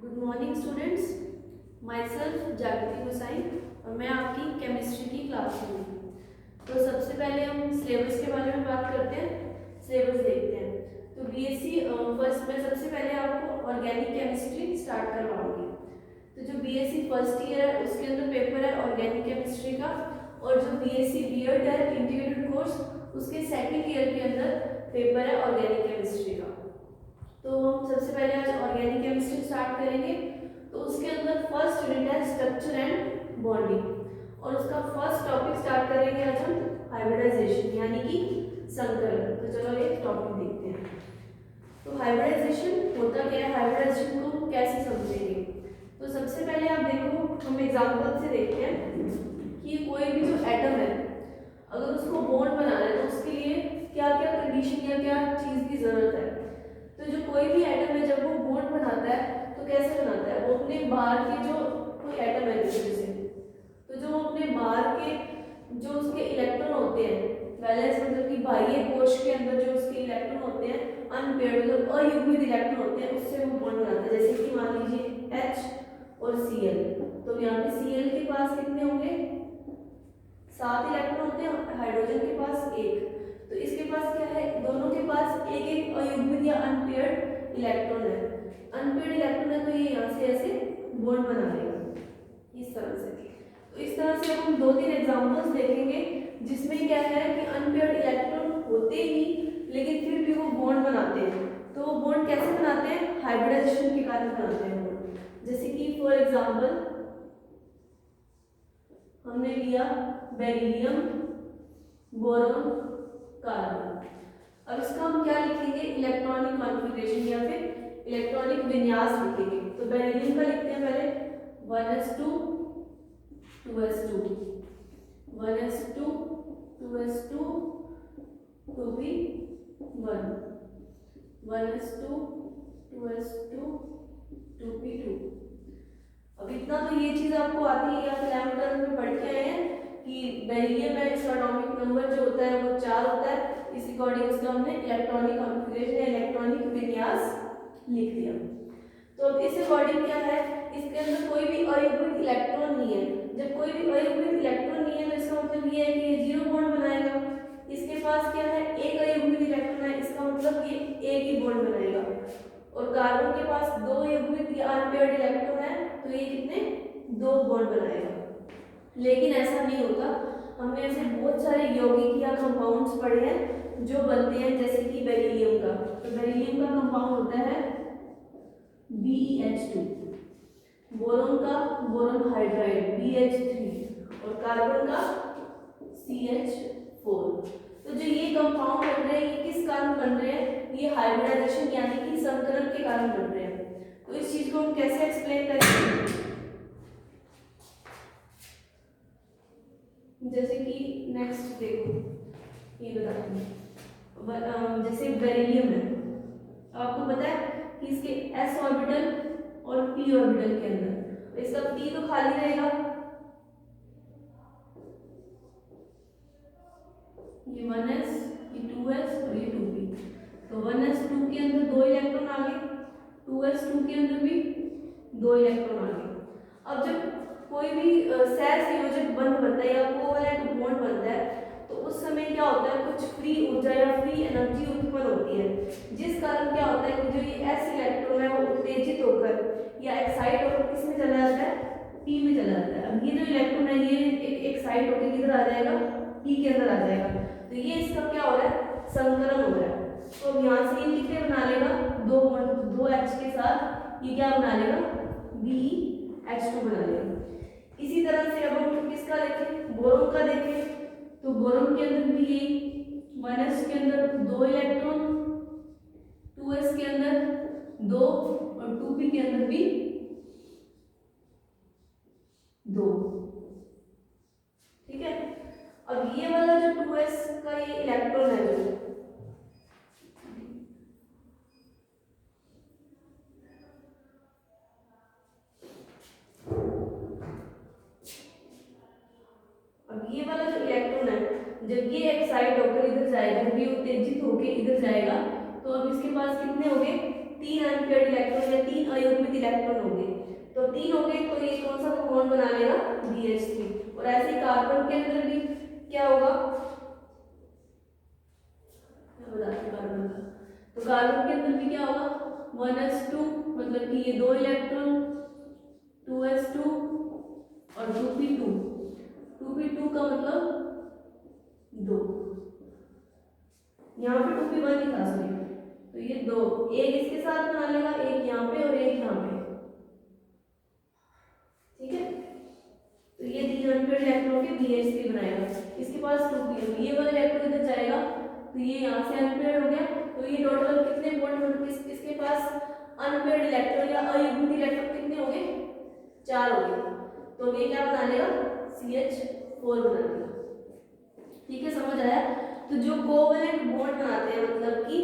Good morning students, my self जागृति गोसाई और मैं आपकी केमिस्ट्री की क्लास में हूँ। तो सबसे पहले हम सिलेबस के बारे में बात करते हैं, सिलेबस देखते हैं। तो बीएससी फर्स्ट में सबसे पहले आपको ऑर्गेनिक केमिस्ट्री स्टार्ट करवाऊंगी। तो जो बीएससी फर्स्ट ईयर है उसके अंदर पेपर है ऑर्गेनिक केमिस्ट्री का, और जो बीएससी बीएड है इंटीग्रेटेड कोर्स उसके सेकेंड ईयर के अंदर पेपर है ऑर्गेनिक केमिस्ट्री का। तो हम सबसे पहले आज ऑर्गेनिक केमिस्ट्री स्टार्ट करेंगे। तो उसके अंदर फर्स्ट यूनिट है स्ट्रक्चर एंड बॉन्डिंग, और उसका फर्स्ट टॉपिक स्टार्ट करेंगे आज हम हाइब्रिडाइजेशन यानी कि संकरण। तो चलो ये टॉपिक देखते हैं। तो हाइब्रिडाइजेशन होता क्या है, हाइब्रिडाइजेशन को कैसे समझेंगे। तो सबसे पहले आप देखो, हम एग्जांपल से देखते हैं कि कोई भी जो एटम है अगर उसको बॉन्ड बनाना है तो उसके लिए क्या क्या कंडीशन या क्या चीज़ की ज़रूरत है। तो जो कोई भी एटम है जब वो बॉन्ड बनाता है तो कैसे बनाता है, वो अपने बाहर के जो कोई एटम है जैसे, तो जो अपने बाहर के जो उसके इलेक्ट्रॉन होते हैं, वैलेंस मतलब कि बाह्य कोश के अंदर जो उसके इलेक्ट्रॉन होते हैं अनपेयर्ड मतलब अयुग्मित इलेक्ट्रॉन होते हैं, उससे वो बॉन्ड बनाता है। जैसे कि मान लीजिए H और Cl, तो यहाँ पे Cl के पास कितने होंगे, 7 इलेक्ट्रॉन होते हैं, हाइड्रोजन के पास 1। तो इसके पास क्या है, दोनों के पास एक एक अयुग्मित या अनपेयर्ड इलेक्ट्रॉन है। अनपेयर्ड इलेक्ट्रॉन है तो ये यहाँ से ऐसे बॉन्ड बना लेगा इस तरह से। तो इस तरह से हम 2-3 एग्जांपल्स देखेंगे जिसमें क्या है कि अनपेयर्ड इलेक्ट्रॉन होते ही लेकिन फिर भी वो बॉन्ड बनाते हैं। तो वो बॉन्ड कैसे बनाते हैं, हाइब्रिडाइजेशन के कारण बनाते हैं बॉन्ड। जैसे कि फॉर एग्जाम्पल हमने लिया बेरिलियम, बोरॉन, कार्बन। अब इसका हम क्या लिखेंगे, इलेक्ट्रॉनिक कॉन्फ़िगरेशन या फिर इलेक्ट्रॉनिक विन्यास लिखेंगे। तो बेरिलियम का लिखते हैं पहले 1s2 2s2 1s2 2s2 2p1 1s2 2s2 2p2। अब इतना तो ये चीज आपको आती है या फिर 11th में पढ़ के आए हैं कि बेरिलियम में इसका एटॉमिक नंबर जो होता है वो 4 होता है। इस अकॉर्डिंग इसका हमने इलेक्ट्रॉनिक कॉन्फ़िगरेशन या इलेक्ट्रॉनिक विन्यास लिख दिया। तो अब इस अकॉर्डिंग क्या है, इसके अंदर कोई भी अयुग्मित इलेक्ट्रॉन नहीं है। जब कोई भी अयुग्मित इलेक्ट्रॉन नहीं है तो इसका मतलब ये है कि ये 0 बॉन्ड बनाएगा। इसके पास क्या है, एक अयुग्मित इलेक्ट्रॉन है, इसका मतलब ये एक ही बॉन्ड बनाएगा। और कार्बन के पास 2 युग्मित या अनपेयर्ड इलेक्ट्रॉन है तो ये कितने 2 बॉन्ड बनाएगा। लेकिन ऐसा नहीं होता, हमने ऐसे बहुत सारे यौगिक या कंपाउंड्स पढ़े हैं जो बनते हैं, जैसे कि बेरिलियम का। तो बेरिलियम का कंपाउंड होता है BeH2, बोरॉन का बोरॉन हाइड्राइड BH3 और कार्बन का CH4। तो जो ये कंपाउंड बन रहे हैं ये किस कारण बन रहे हैं, ये हाइब्रिडाइजेशन यानी कि संकरण के कारण बन रहे हैं। तो इस चीज को हम कैसे एक्सप्लेन करेंगे, जैसे कि नेक्स्ट देखो ये बताते हैं। जैसे बेरिलियम है, आपको पता है कि इसके s ऑर्बिटल और p ऑर्बिटल के अंदर इसका p तो खाली रहेगा, ये 1s ये 2s और ये 2p। तो 1s2 के अंदर 2 इलेक्ट्रॉन आ गए, 2s2 के अंदर भी 2 इलेक्ट्रॉन आ गए। अब जब कोई भी सहसंयोजक बंध बनता है या कोवैलेंट बॉन्ड बनता है तो उस समय क्या होता है, कुछ फ्री ऊर्जा या फ्री एनर्जी उत्पन्न होती है, जिस कारण क्या होता है कि जो ये s इलेक्ट्रॉन है वो उत्तेजित होकर या एक्साइट होकर किस में चला जाता है, p में चला जाता है। अब ये जो इलेक्ट्रॉन है ये एक्साइट होकर किधर आ जाएगा, p के अंदर आ जाएगा। तो ये इसका क्या हो रहा है, संकरण हो रहा है। तो अब यहाँ से ये कितने बना लेगा, 2 H के साथ ये क्या बना लेगा, BeH2 बना लेगा। इसी तरह से अब हम किसका देखें, बोरॉन का देखें। तो बोरॉन के अंदर भी यही 1s के अंदर 2 इलेक्ट्रॉन, 2s के अंदर 2 और 2p के अंदर भी 2। ठीक है। अब ये वाला जो 2s का ये इलेक्ट्रॉन है जो, अब ये वाला जो इलेक्ट्रॉन है जब ये एक्साइट होकर इधर जाएगा, जब ये उत्तेजित होकर इधर जाएगा तो अब इसके पास कितने हो गए, 3 अनपेयर्ड इलेक्ट्रॉन या 3 अयुग्मित इलेक्ट्रॉन हो गए। 3 हो गए तो ये कौन सा बॉन्ड बना लेगा, BH3। और ऐसे कार्बन के अंदर भी क्या होगा, क्या बताते हैं कार्बन का, तो कार्बन के अंदर भी क्या होगा 1s2, मतलब कि ये 2 इलेक्ट्रॉन, 2s2 और 2p2। 2p2 का मतलब 2, यहाँ पे 2p1 लिखा सॉरी, तो ये 2, एक इसके साथ बना लेगा, एक यहाँ पे और एक यहाँ पे, ठीक है। तो ये 3 अनपेयर्ड इलेक्ट्रॉन के BH3 बनाएगा। इसके पास 2p, ये वाला इलेक्ट्रॉन इधर जाएगा तो ये यहाँ से अनपेयर्ड हो गया, तो ये टोटल कितने बॉन्ड मतलब इसके पास अनपेयर्ड इलेक्ट्रॉन या अयुग्मित इलेक्ट्रॉन कितने हो गए, 4 हो गए। तो ये क्या बना लेगा, CH4 बना लेगा, ठीक है, समझ आया। तो जो कोवेलेंट बॉन्ड बनाते हैं, मतलब कि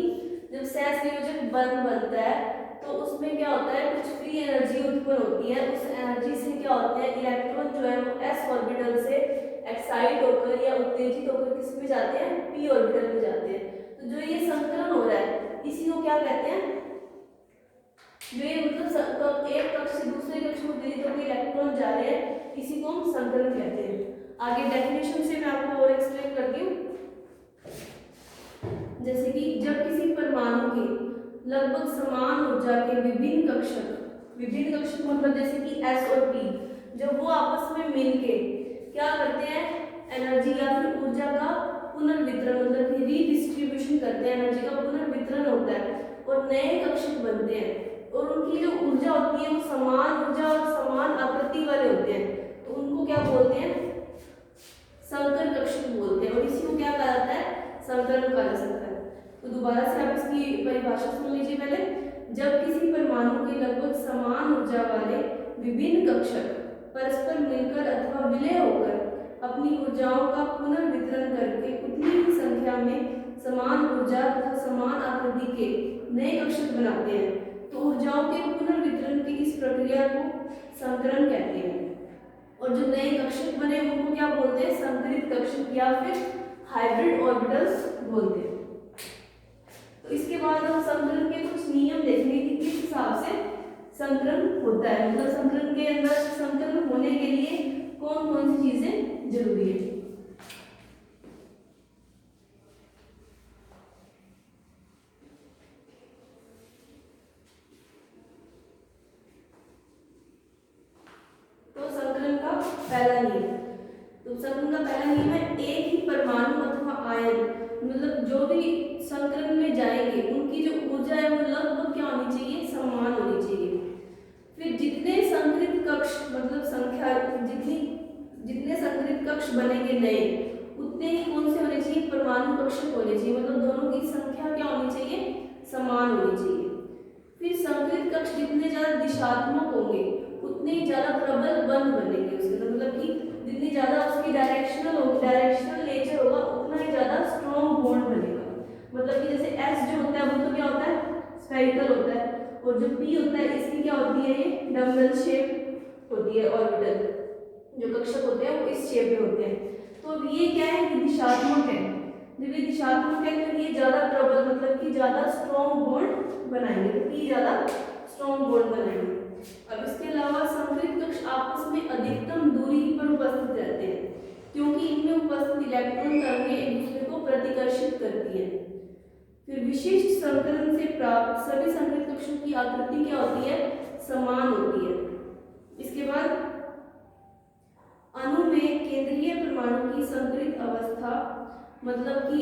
जब सहसंयोजक बंध बनता है तो उसमें क्या होता है, कुछ फ्री एनर्जी उत्पन्न होती है। उस एनर्जी से क्या होते हैं, इलेक्ट्रॉन जो है वो s ऑर्बिटल से एक्साइट होकर या उत्तेजित होकर किस में जाते हैं, p ऑर्बिटल में जाते हैं। तो जो ये संकलन हो रहा है इसी को क्या कहते हैं, जो ये मतलब एक कक्ष से दूसरे कक्ष में उत्तेजित होकर इलेक्ट्रॉन जा रहे हैं, इसी को हम संकलन कहते हैं। आगे डेफिनेशन से मैं आपको और एक्सप्लेन करती हूँ। जैसे कि जब किसी परमाणु के लगभग समान ऊर्जा के विभिन्न कक्षक मतलब जैसे कि S और P, जब वो आपस में मिलके क्या करते हैं, एनर्जी या फिर ऊर्जा का पुनर्वितरण मतलब कि रीडिस्ट्रीब्यूशन करते हैं, एनर्जी का पुनर्वितरण होता है और नए कक्षक बनते हैं, और उनकी जो ऊर्जा होती है वो समान ऊर्जा और समान आकृति वाले होते हैं, तो उनको क्या बोलते हैं, संकर कक्षक बोलते हैं। और इसी को क्या कहा जाता है, संकलन कहा जा सकता है। तो दोबारा से आप इसकी परिभाषा सुन लीजिए पहले। जब किसी परमाणु के लगभग समान ऊर्जा वाले विभिन्न कक्षक परस्पर मिलकर अथवा विलय होकर अपनी ऊर्जाओं का पुनर्वितरण करके उतनी ही संख्या में समान ऊर्जा तथा समान आकृति के नए कक्षक बनाते हैं, तो ऊर्जाओं के पुनर्वितरण की इस प्रक्रिया को संकरण कहते हैं। और जो नए कक्षक बने उनको क्या बोलते हैं, संकरित कक्षक या फिर हाइब्रिड ऑर्बिटल्स बोलते हैं। तो इसके बाद हम संकलन के कुछ नियम देखेंगे कि किस हिसाब से संकलन होता है, मतलब संकलन के अंदर संकलन होने के लिए कौन कौन सी चीजें जरूरी है। तो संकलन का पहला नियम, तो संकलन का पहला नियम है एक ही परमाणु अथवा आयन, मतलब जो भी संकलन में जाएंगे उनकी जो ऊर्जा है वो लगभग क्या होनी चाहिए, समान होनी चाहिए। फिर जितने संकरित कक्ष मतलब संख्या जितने संकरित कक्ष बनेंगे नए, उतने ही कौन से होने चाहिए, परमाणु कक्षक होने चाहिए, मतलब दोनों की संख्या क्या होनी चाहिए, समान होनी चाहिए। फिर संकरित कक्ष जितने ज्यादा दिशात्मक होंगे उतने ही ज्यादा प्रबल बंध बनेंगे उसके, मतलब कि जितनी ज्यादा उसकी डायरेक्शनल नेचर होगा उतना ही ज्यादा स्ट्रॉन्ग बॉन्ड बनेगा। मतलब कि जैसे S जो होता है वो तो क्या होता है, स्फेरिकल होता है, और जो P होता है इसकी क्या होती है, ये डम्बल शेप होती है, ऑर्बिटल जो कक्षक होते हैं वो इस शेप में होते हैं। तो अब ये क्या है, दिशात्मक है। जब ये दिशात्मक है तो ये ज्यादा प्रबल मतलब कि ज्यादा स्ट्रॉन्ग बॉन्ड बनाएंगे, तो P ज्यादा स्ट्रॉन्ग बॉन्ड बनाएंगे। अब इसके अलावा संकरित कक्ष आपस में अधिकतम दूरी पर उपस्थित रहते हैं, क्योंकि इनमें उपस्थित इलेक्ट्रॉन तरंगें एक दूसरे को प्रतिकर्षित करती हैं। फिर विशिष्ट संकलन से प्राप्त सभी संकरित कक्षों की आकृति क्या होती है, समान होती है। इसके बाद अणु में केंद्रीय परमाणु की संकरित अवस्था, मतलब कि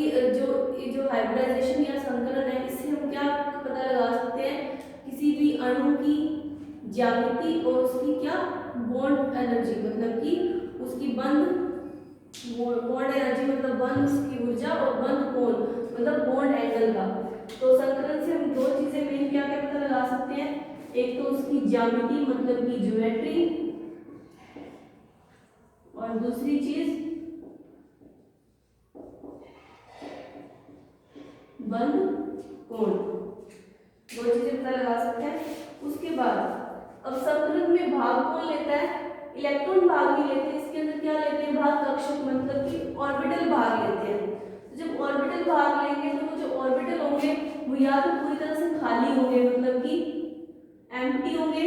जो हाइब्रिडाइजेशन या संकलन है, इससे हम क्या पता लगा सकते हैं, किसी भी अणु की ज्यामिति और उसकी क्या बॉन्ड एनर्जी, मतलब कि उसकी बंध एनर्जी मतलब बंध उसकी ऊर्जा और बंध कोण मतलब बॉन्ड एंगल का। तो संकलन से हम दो चीजें मेन क्या क्या पता लगा सकते हैं, एक तो उसकी ज्यामिति मतलब कि ज्योमेट्री, और दूसरी चीज बंध कोण, दो चीजें पता लगा सकते हैं। उसके बाद अब संकलन में भाग कौन लेता है, इलेक्ट्रॉन भाग नहीं लेते, इसके अंदर क्या लेते हैं भाग, कक्षक मतलब कि ऑर्बिटल भाग लेते हैं। तो जब ऑर्बिटल भाग लेंगे तो वो जो ऑर्बिटल होंगे वो या तो पूरी तरह से खाली होंगे मतलब कि एम्प्टी होंगे,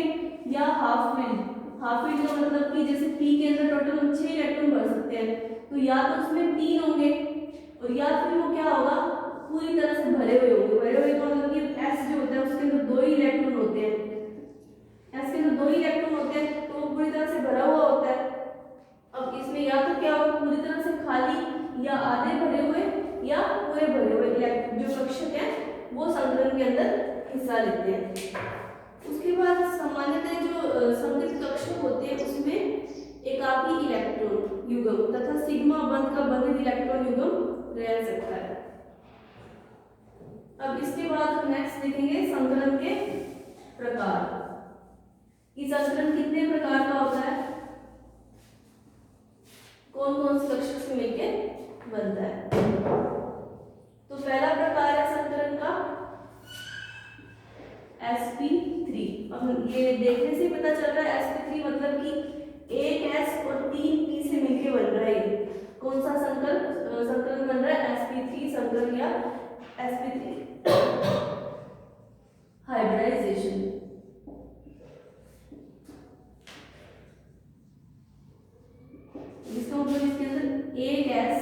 या हाफ फिल्ड हाफ फील्ड का मतलब कि जैसे पी के अंदर टोटल हम 6 इलेक्ट्रॉन भर सकते हैं, तो या तो उसमें 3 होंगे और या फिर वो क्या होगा, पूरी तरह से भरे हुए होंगे। भरे हुए का मतलब कि एस जो होता है उसके अंदर 2 ही इलेक्ट्रॉन होते हैं, एस के अंदर 2 ही इलेक्ट्रॉन होते हैं, तो वो पूरी तरह से भरा हुआ होता है। अब इसमें या तो क्या होगा, पूरी तरह से खाली, या आधे भरे हुए, या पूरे भरे हुए जो कक्षक हैं वो संकलन के अंदर हिस्सा लेते हैं। उसके बाद सामान्यतः जो संकलित कक्षक होते हैं उसमें एकाकी इलेक्ट्रॉन युग्म तथा सिग्मा बंध का बंधित इलेक्ट्रॉन युग्म रह सकता है। अब इसके बाद हम नेक्स्ट देखेंगे संकलन के प्रकार। इस संकलन कितने प्रकार का होता है, कौन कौन से कक्षक से मिलकर बनता है। तो पहला प्रकार है संकलन का sp3। अब ये देखने से पता चल रहा है sp3 मतलब कि एक s और 3 p से मिलके बन रहा है। कौन सा संकलन बन रहा है, sp3 संकलन या sp3 हाइब्रिडाइजेशन। इसका मतलब इसके अंदर एक s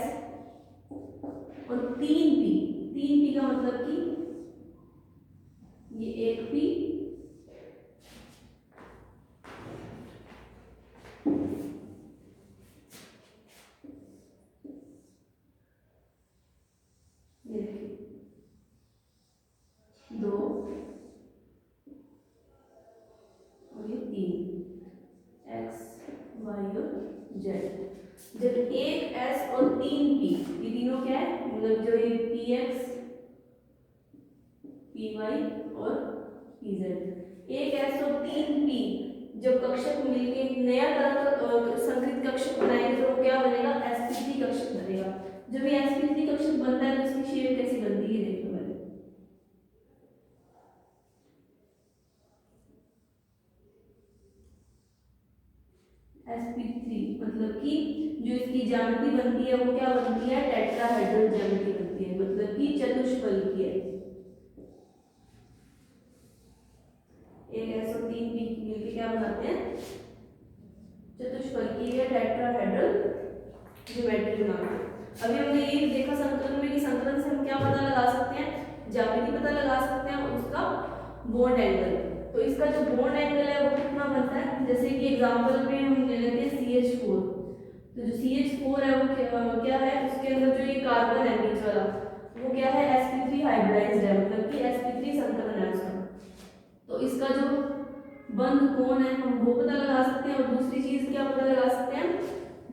और 3p का मतलब कि ये एक p दो और ये 3 x y और z। जब एक s और 3p, ये तीनों क्या है, मतलब जो ये px py और pz, एक s और 3p जब कक्षक मिलके एक नया तरह का संकरित कक्षक बनाएंगे तो क्या बनेगा, sp3 कक्षक बनेगा। जब ये sp3 कक्षक बनता है तो इसकी शेप कैसी बनती है, देखो पहले। sp3 मतलब कि जो इसकी ज्यामिति बनती है वो क्या बनती है, टेट्राहेड्रल ज्यामिति बनती है, मतलब कि चतुष्फलकीय है। एक s और 3p मिलके क्या बनाते हैं, चतुष्फलकीय टेट्राहेड्रल ज्योमेट्री बनाते हैं। अभी हमने ये देखा संकलन में कि संकलन से हम क्या पता लगा सकते हैं, ज्यामिति पता लगा सकते हैं, उसका बॉन्ड एंगल। तो इसका जो बॉन्ड एंगल है वो कितना बनता है, जैसे कि एग्जांपल में हम ले लेते हैं CH4। तो जो CH4 है वो क्या है, उसके अंदर जो ये कार्बन है बीच वाला वो क्या है, sp3 हाइब्रिडाइज्ड है, मतलब कि sp3 संकलन है उसका। तो इसका जो बंध कोण है हम वो पता लगा सकते हैं, और दूसरी चीज क्या पता लगा सकते हैं,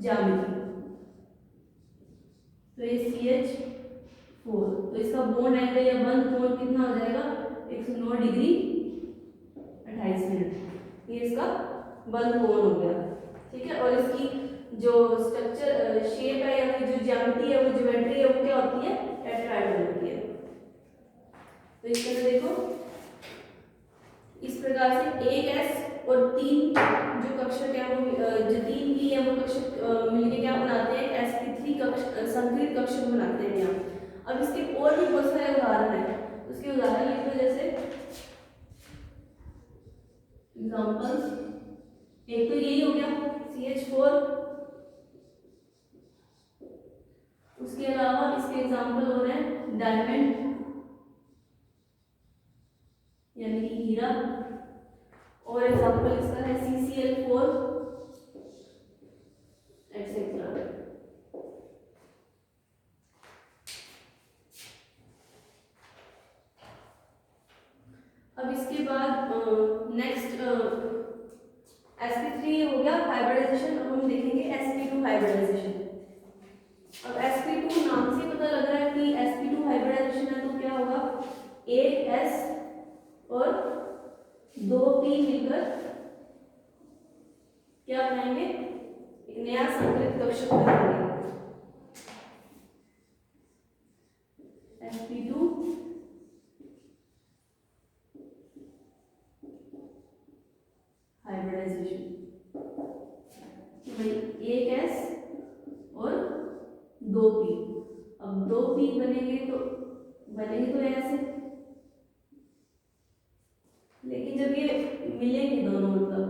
ज्यामिति। तो ये CH4, तो इसका बॉन्ड एंगल या बंध कोण कितना हो जाएगा, 109 डिग्री 28 मिनट। ये इसका बंध कोण हो गया, ठीक है। और इसकी जो स्ट्रक्चर शेप है या फिर जो ज्यामिति है वो ज्योमेट्री है वो क्या होती है, टेट्राहेड्रल होती है। तो इसके अंदर देखो इस प्रकार से एक s और 3 जो कक्षक है वो जो 3p है वो कक्षक मिलके क्या बनाते हैं, sp3 संकरित कक्षक बनाते हैं यहाँ। अब इसके और भी बहुत सारे उदाहरण हैं, उसके उदाहरण लिख लो। जैसे एग्जांपल्स, एक तो यही हो गया CH4, उसके अलावा इसके एग्जांपल हो रहे हैं डायमंड यानी कि हीरा, और एग्जांपल इसका है CCl4 एक्सेट्रा। अब इसके बाद नेक्स्ट sp3 हो गया हाइब्रिडाइजेशन। अब हम देखेंगे sp2 हाइब्रिडाइजेशन। अब sp2 नाम से पता लग रहा है कि sp2 हाइब्रिडाइजेशन है, तो क्या होगा, एक s और 2p मिलकर क्या बनाएंगे, एक नया संकरित कक्षक बनाएंगे। sp2 हाइब्रिडाइजेशन, एक s और 2p। अब 2p बनेंगे तो ऐसे, लेकिन जब ये मिलेंगे दोनों मतलब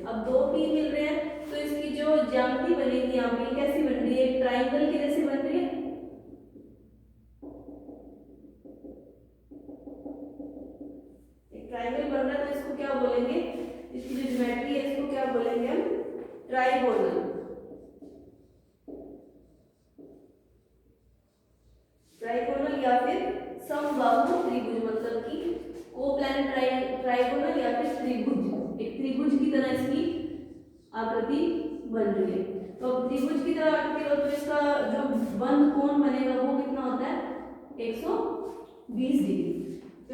अब 2 p मिल रहे हैं तो इसकी जो ज्यामिति बनेगी यहाँ पे कैसी बन रही है, एक ट्राइंगल की जैसी बन रही है। एक ट्राइंगल बन रहा है तो इसको क्या बोलेंगे, इसकी जो ज्योमेट्री है इसको क्या बोलेंगे हम, ट्राइगोनल। ट्राइगोनल या फिर समबाहु त्रिभुज, मतलब कि कोप्लैनर ट्राइगोनल या फिर त्रिभुज, एक त्रिभुज की तरह इसकी आकृति बन रही है। तो अब त्रिभुज की तरह आकृति हो तो इसका जो बंद कोण बनेगा वो कितना होता है, 120 डिग्री। तो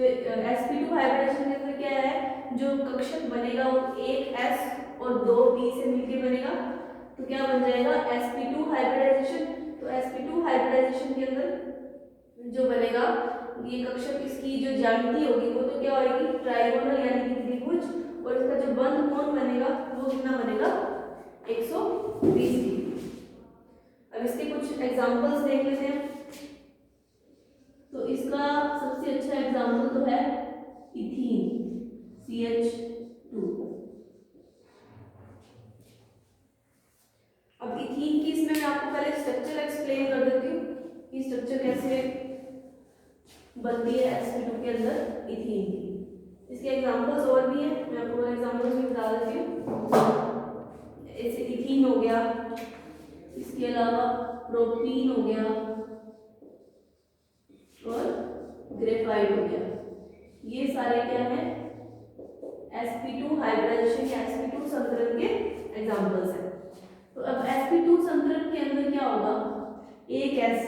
sp2 हाइब्रिडाइजेशन के अंदर क्या है, जो कक्षक बनेगा वो एक s और 2p से मिलके बनेगा, तो क्या बन जाएगा sp2 हाइब्रिडाइजेशन। तो sp2 हाइब्रिडाइजेशन के अंदर जो बनेगा ये कक्षक, इसकी जो ज्यामिति होगी वो तो क्या होगी, ट्राइगोनल यानी कि त्रिभुज, और इसका जो बंद कोण बनेगा वो कितना बनेगा, 120 डिग्री। अब इसके कुछ एग्जांपल्स देख लेते हैं। तो इसका सबसे अच्छा एग्जांपल तो है इथीन, CH2। अब इथीन की इसमें मैं आपको पहले स्ट्रक्चर एक्सप्लेन कर देती हूँ कि स्ट्रक्चर कैसे बनती है sp2 के अंदर इथीन की। इसके एग्जांपल्स और भी हैं, मैं आपको एग्जांपल्स भी बता देती हूँ। ऐसे इथीन हो गया, इसके अलावा प्रोपीन हो गया और ग्रेफाइट हो गया। ये सारे क्या है, sp2 हाइब्रिडाइजेशन या sp2 संतरण के एग्जांपल्स हैं। तो अब sp2 संतरण के अंदर क्या होगा, एक s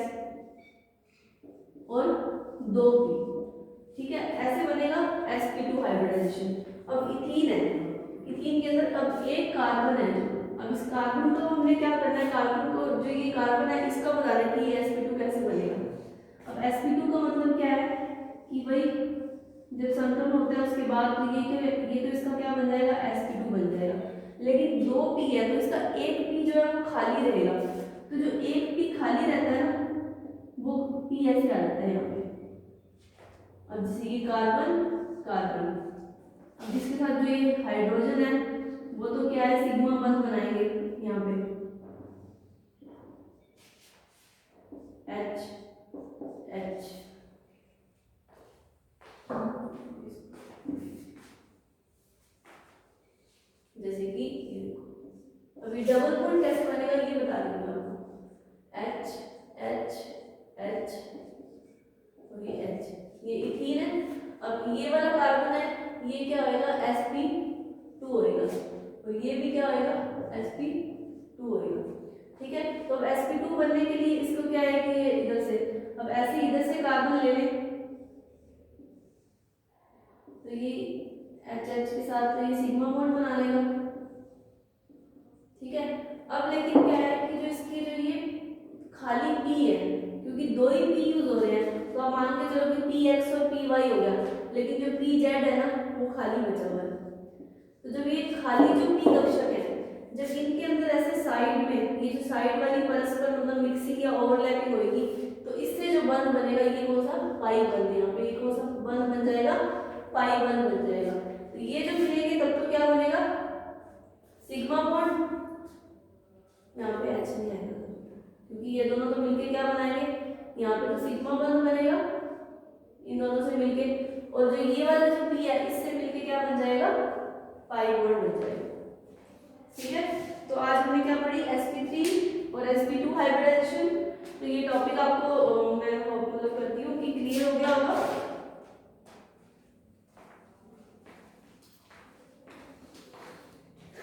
और 2p, ठीक है, ऐसे बनेगा sp2 हाइब्रिडाइजेशन। अब इथीन है, इथीन के अंदर अब एक कार्बन है। अब इस कार्बन को हमने क्या करना है, कार्बन को जो ये कार्बन है इसका बताना है कि ये sp2 कैसे बनेगा। अब sp2 का मतलब क्या है कि भाई जब संतुलन होता है उसके बाद तो ये तो इसका क्या बन जाएगा, sp2 बन जाएगा। लेकिन 2p है तो इसका एक p जो है वो खाली रहेगा। तो जो एक p खाली रहता है ना वो p ऐसे आ जाता है यहाँ पे। अब जैसे ये कार्बन कार्बन, अब इसके साथ जो ये हाइड्रोजन है वो तो क्या है, सिग्मा बंध बनाएंगे यहाँ पे, H H। जैसे कि अभी डबल बॉन्ड कैसे बनेगा ये बता दूंगा आपको, H H H और ये H, ये इथीन है। अब ये वाला कार्बन है, ये क्या होएगा, sp2 होएगा, और ये भी क्या होएगा, sp2 होएगा, ठीक है। तो अब sp2 बनने के लिए इसको क्या है कि इधर से, अब ऐसे इधर से कार्बन ले लें तो ये HH के साथ तो ये सिग्मा बॉन्ड बना लेगा, ठीक है। अब लेकिन क्या है कि जो इसकी जो ये खाली p है, क्योंकि दो ही p यूज हो रहे हैं तो आप मान के चलो कि px और py हो गया, लेकिन जो pz है ना वो खाली बचा हुआ है। तो जब ये खाली जो p कक्षक है, जब इनके अंदर ऐसे साइड में ये जो साइड वाली परस्पर मतलब मिक्सिंग या ओवरलैपिंग होगी तो इससे जो बंध बनेगा ये कौन सा, पाई बंध, यहाँ पे ये कौन सा बंध बन जाएगा, पाई बंध बन जाएगा। तो ये जब मिलेंगे तब तो क्या बनेगा, सिग्मा बॉन्ड, यहाँ पे H नहीं आएगा क्योंकि ये दोनों तो मिलके क्या बनाएंगे, यहाँ पे तो सिग्मा बंध बनेगा इन दोनों से मिलके, और जो ये वाला जो p है इससे मिलके क्या बन जाएगा, पाई बॉन्ड बन जाएगा, ठीक है। तो आज हमने क्या पढ़ी, sp3 और sp2 हाइब्रिडाइजेशन। तो ये टॉपिक आपको मैं मतलब करती हूँ कि क्लियर हो गया होगा।